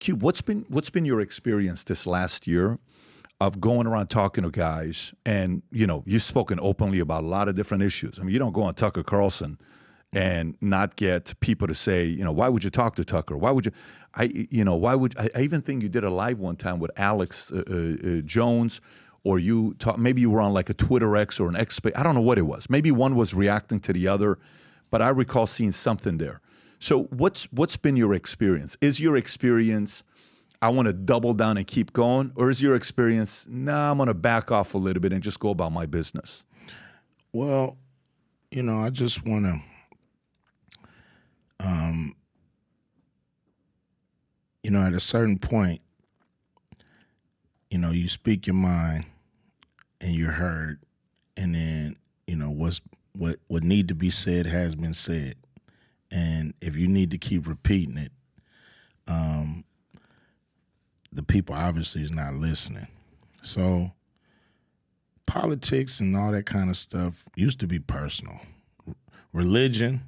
Cube, what's been your experience this last year of going around talking to guys, and you've spoken openly about a lot of different issues. I mean, you don't go on Tucker Carlson and not get people to say, why would you talk to Tucker? Why would you? I even think you did a live one time with Alex Jones, or maybe you were on like a Twitter X or an X. I don't know what it was. Maybe one was reacting to the other, but I recall seeing something there. So what's been your experience? Is your experience, I want to double down and keep going, or is your experience, I'm going to back off a little bit and just go about my business? Well, I just want to, at a certain point, you speak your mind and you're heard, and then, what need to be said has been said. And if you need to keep repeating it, the people obviously is not listening. So politics and all that kind of stuff used to be personal. Religion,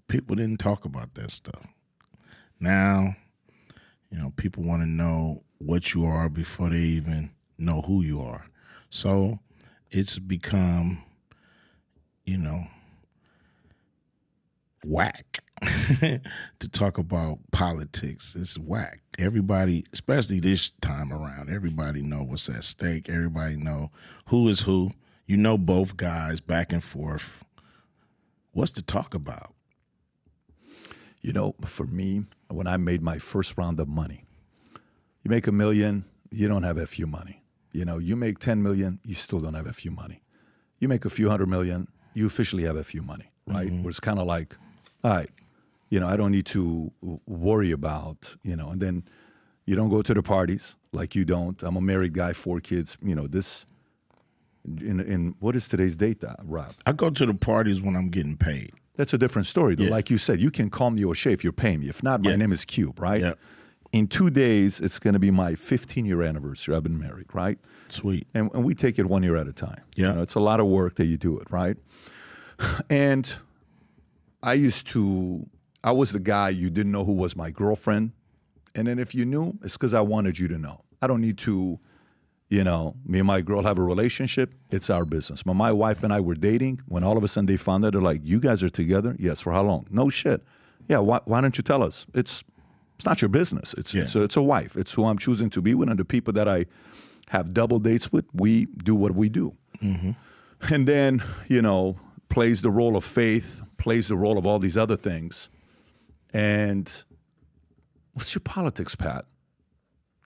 people didn't talk about that stuff. Now, people want to know what you are before they even know who you are. So it's become, whack to talk about politics. It's whack. Everybody, especially this time around, everybody know what's at stake. Everybody know who is who. Both guys back and forth. What's to talk about? For me, when I made my first round of money, you make $1 million, you don't have FU money. You make 10 million, you still don't have FU money. You make a few $100 million, you officially have FU money, right? Mm-hmm. Where it's kind of like, all right, I don't need to worry about, and then you don't go to the parties like you don't. I'm a married guy, 4 kids, this, in what is today's date, Rob? I go to the parties when I'm getting paid. That's a different story, though. Yeah. Like you said, you can call me O'Shea if you're paying me. If not, my name is Cube, right? Yeah. In 2 days, it's going to be my 15-year anniversary. I've been married, right? Sweet. And we take it 1 year at a time. Yeah. It's a lot of work that you do it, right? And I was the guy you didn't know who was my girlfriend. And then if you knew, it's because I wanted you to know. I don't need to, me and my girl have a relationship. It's our business. When my wife and I were dating, when all of a sudden they found out, they're like, you guys are together? Yes, for how long? No shit. Yeah, why don't you tell us? It's not your business. It's a wife. It's who I'm choosing to be with. And the people that I have double dates with, we do what we do. Mm-hmm. And then, plays the role of faith, plays the role of all these other things. And what's your politics, Pat?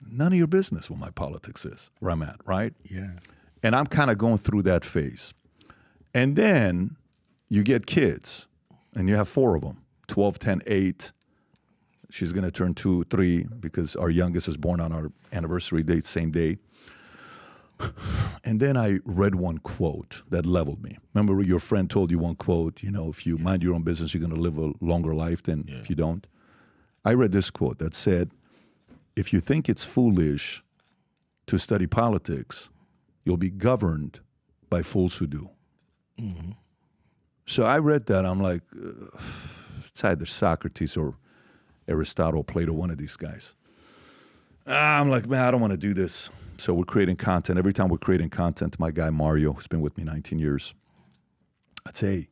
None of your business what my politics is, where I'm at, right? Yeah. And I'm kind of going through that phase. And then you get kids, and you have 4 of them, 12, 10, 8. She's going to turn 2, 3, because our youngest is born on our anniversary date, same day. And then I read one quote that leveled me. Remember your friend told you one quote, if you mind your own business, you're going to live a longer life than if you don't. I read this quote that said, if you think it's foolish to study politics, you'll be governed by fools who do. Mm-hmm. So I read that. I'm like, it's either Socrates or Aristotle, Plato, one of these guys. I'm like, man, I don't want to do this. So we're creating content. Every time we're creating content, my guy Mario, who's been with me 19 years, I'd say,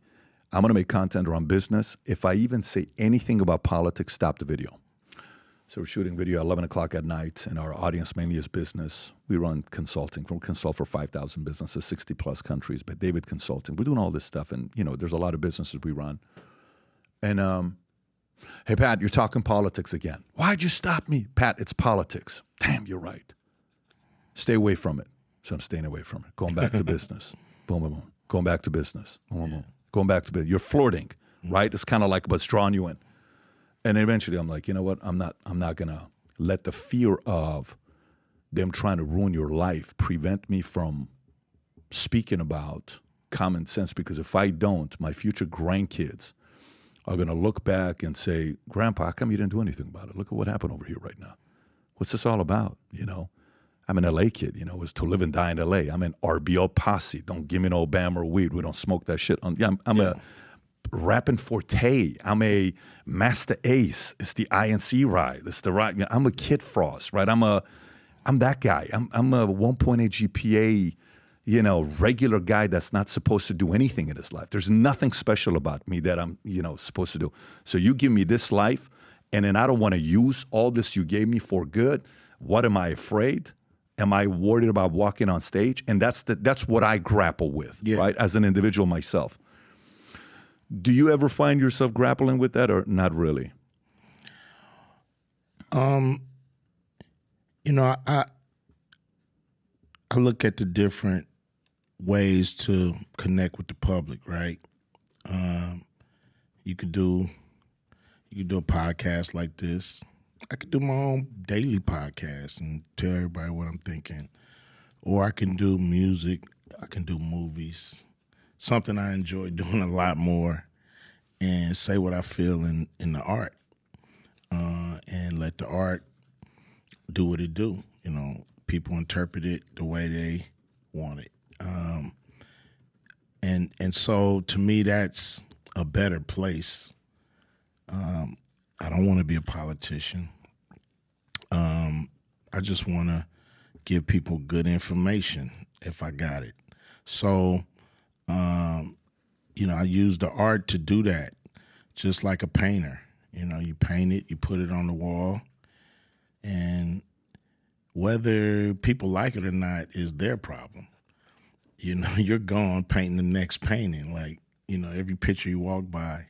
I'm going to make content around business. If I even say anything about politics, stop the video. So we're shooting video at 11 o'clock at night, and our audience mainly is business. We run consulting. We consult for 5,000 businesses, 60-plus countries, but David Consulting. We're doing all this stuff, and, there's a lot of businesses we run. And, hey, Pat, you're talking politics again. Why'd you stop me? Pat, it's politics. Damn, you're right. Stay away from it. So I'm staying away from it. Going back to business. Boom, boom, boom. Going back to business. Boom, boom, boom. Going back to business. You're flirting, right? It's kind of like what's drawing you in. And eventually I'm like, you know what? I'm not going to let the fear of them trying to ruin your life prevent me from speaking about common sense, because if I don't, my future grandkids are going to look back and say, Grandpa, how come you didn't do anything about it? Look at what happened over here right now. What's this all about? I'm an LA kid, it was to live and die in LA. I'm an RBO posse. Don't give me no Bam or weed. We don't smoke that shit. I'm a rapping forte. I'm a master ace. It's the INC ride. It's the right. I'm a Kid Frost, right? I'm that guy. I'm a 1.8 GPA, regular guy that's not supposed to do anything in his life. There's nothing special about me that I'm, supposed to do. So you give me this life, and then I don't want to use all this you gave me for good. What am I afraid? Am I worried about walking on stage? And that's what I grapple with, right, as an individual myself. Do you ever find yourself grappling with that or not really? I look at the different ways to connect with the public, right? You could do a podcast like this. I could do my own daily podcast and tell everybody what I'm thinking. Or I can do music. I can do movies. Something I enjoy doing a lot more, and say what I feel in the art. And let the art do what it do. People interpret it the way they want it. And so to me, that's a better place. I don't want to be a politician. I just want to give people good information if I got it. So, I use the art to do that, just like a painter. You paint it, you put it on the wall, and whether people like it or not is their problem. You're gone painting the next painting. Like, every picture you walk by,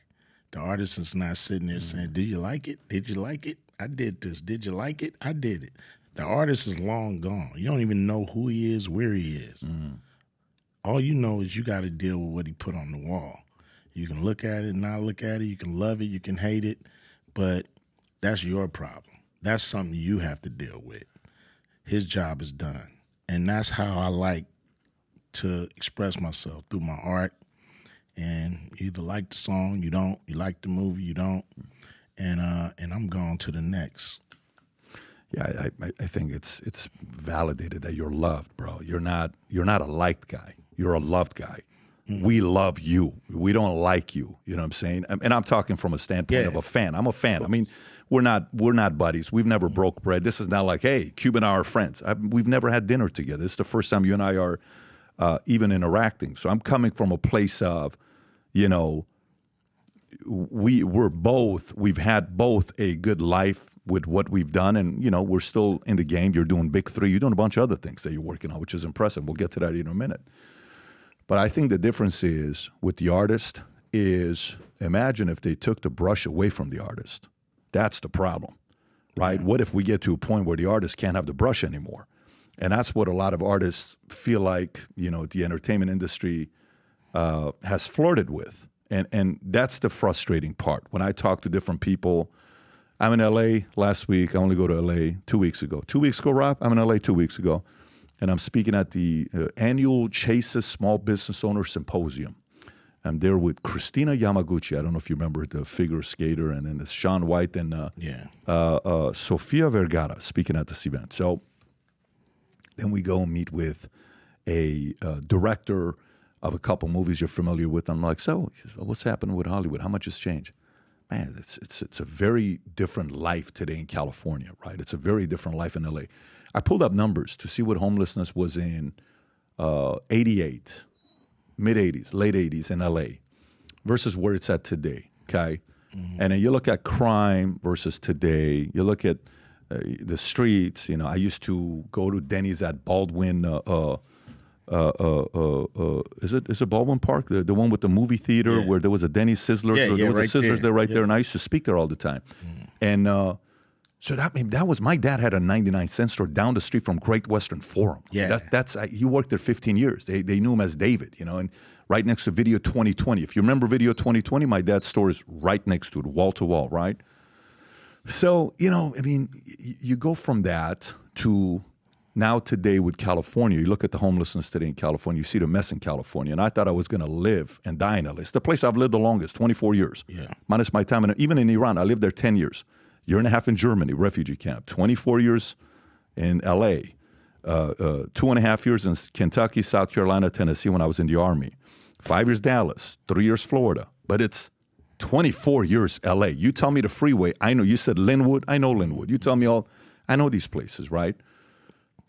the artist is not sitting there saying, "Did you like it? Did you like it? I did this. Did you like it? I did it." The artist is long gone. You don't even know who he is, where he is. Mm-hmm. All you know is you got to deal with what he put on the wall. You can look at it, not look at it. You can love it, you can hate it, but that's your problem. That's something you have to deal with. His job is done. And that's how I like to express myself, through my art. And you either like the song, you don't. You like the movie, you don't. And I'm going to the next. Yeah, I think it's validated that you're loved, bro. You're not a liked guy. You're a loved guy. Mm-hmm. We love you. We don't like you. You know what I'm saying? And I'm talking from a standpoint of a fan. I'm a fan. I mean, we're not buddies. We've never broke bread. This is not like, hey, Cuban and I are friends. We've never had dinner together. This is the first time you and I are even interacting. So I'm coming from a place of, we've had both a good life with what we've done, and we're still in the game. You're doing Big 3. You're doing a bunch of other things that you're working on, which is impressive. We'll get to that in a minute. But I think the difference is with the artist is, imagine if they took the brush away from the artist. That's the problem, right? Yeah. What if we get to a point where the artist can't have the brush anymore? And that's what a lot of artists feel like, the entertainment industry has flirted with. And that's the frustrating part. When I talk to different people, I'm in L.A. last week. I only go to L.A. 2 weeks ago. 2 weeks ago, Rob? I'm in L.A. 2 weeks ago. And I'm speaking at the annual Chase's Small Business Owner Symposium. I'm there with Christina Yamaguchi. I don't know if you remember, the figure skater. And then there's Shaun White and Sofia Vergara speaking at this event. So then we go and meet with a director of a couple movies you're familiar with. I'm like, so what's happening with Hollywood? How much has changed? Man, it's a very different life today in California, right? It's a very different life in LA. I pulled up numbers to see what homelessness was in 88, mid-80s, late 80s in LA versus where it's at today, okay? Mm-hmm. And then you look at crime versus today. You look at the streets. I used to go to Denny's at Baldwin is it Baldwin Park, the one with the movie theater where there was a Denny's Sizzler? There was a Sizzlers there there, and I used to speak there all the time. And so that was, my dad had a 99-cent store down the street from Great Western Forum. Yeah, he worked there 15 years. They knew him as David, and right next to Video 2020. If you remember Video 2020, my dad's store is right next to it, wall to wall, right? So you go from that to now today with California. You look at the homelessness today in California, you see the mess in California. And I thought I was going to live and die in LA. It's the place I've lived the longest, 24 years. Yeah. Minus my time. Even in Iran, I lived there 10 years. Year and a half in Germany, refugee camp. 24 years in LA. 2.5 years in Kentucky, South Carolina, Tennessee when I was in the Army. 5 years Dallas. 3 years Florida. But it's 24 years LA. You tell me the freeway. I know. You said Linwood. I know Linwood. You tell me all. I know these places, right?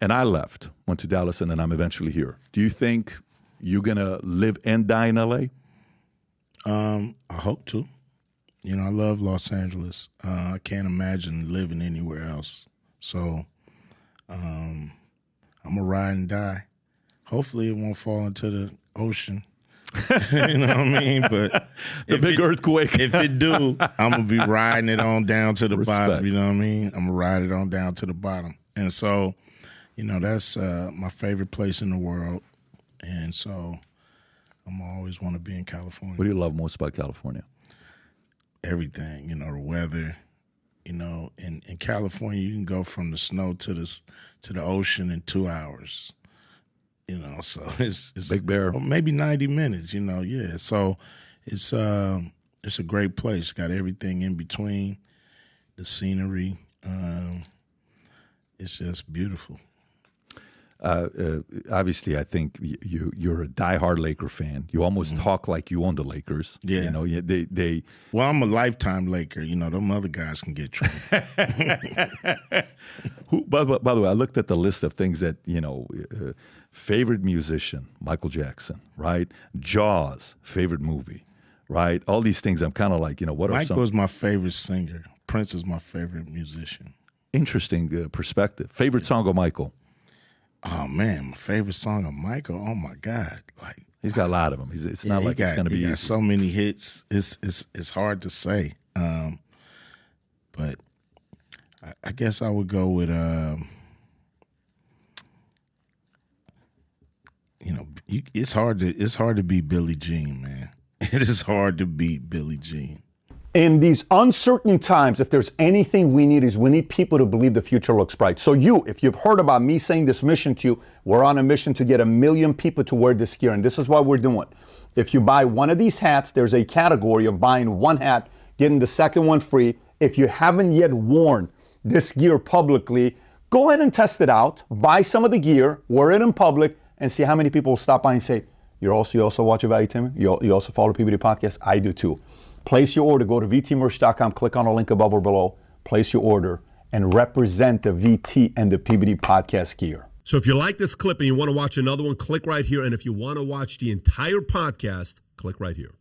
And I left, went to Dallas, and then I'm eventually here. Do you think you're going to live and die in LA? I hope to. You know, I love Los Angeles. I can't imagine living anywhere else. So I'm going to ride and die. Hopefully it won't fall into the ocean. You know what I mean? But the big earthquake. If it do, I'm going to be riding it on down to the Respect. bottom. You know what I mean? I'm going to ride it on down to the bottom. And so, you know, that's my favorite place in the world. And so I'm always want to be in California. What do you love most about California? Everything, you know, the weather. You know, in California, you can go from the snow to the ocean in 2 hours. You know, so it's Big Bear. Well, maybe 90 minutes. You know, yeah. So it's a great place. Got everything in between. The scenery. It's just beautiful. Obviously, I think you're a diehard Laker fan. You almost talk like you own the Lakers. Yeah. You know, they. Well, I'm a lifetime Laker. You know, them other guys can get trouble. By the way, I looked at the list of things that, you know, favorite musician, Michael Jackson, right? Jaws, favorite movie, right? All these things I'm kind of like, you know, what are some... Mike was my favorite singer. Prince is my favorite musician. Interesting perspective. Favorite song of Michael? Oh, man, my favorite song of Michael, oh, my God. Like, he's got a lot of them. It's not like it's going to be He got easy. so many hits. It's hard to say. But I guess I would go with, you know, it's hard to beat Billie Jean, man. It is hard to beat Billie Jean. In these uncertain times, if there's anything we need people to believe the future looks bright. So if you've heard about me saying this mission to you, we're on a mission to get 1 million people to wear this gear, and this is what we're doing. If you buy one of these hats, there's a category of buying one hat, getting the second one free. If you haven't yet worn this gear publicly, go ahead and test it out. Buy some of the gear, wear it in public, and see how many people will stop by and say, you also watch Valuetainment? You also follow PBD Podcast? I do too. Place your order. Go to vtmerch.com, click on the link above or below, place your order, and represent the VT and the PBD Podcast gear. So if you like this clip and you want to watch another one, click right here. And if you want to watch the entire podcast, click right here.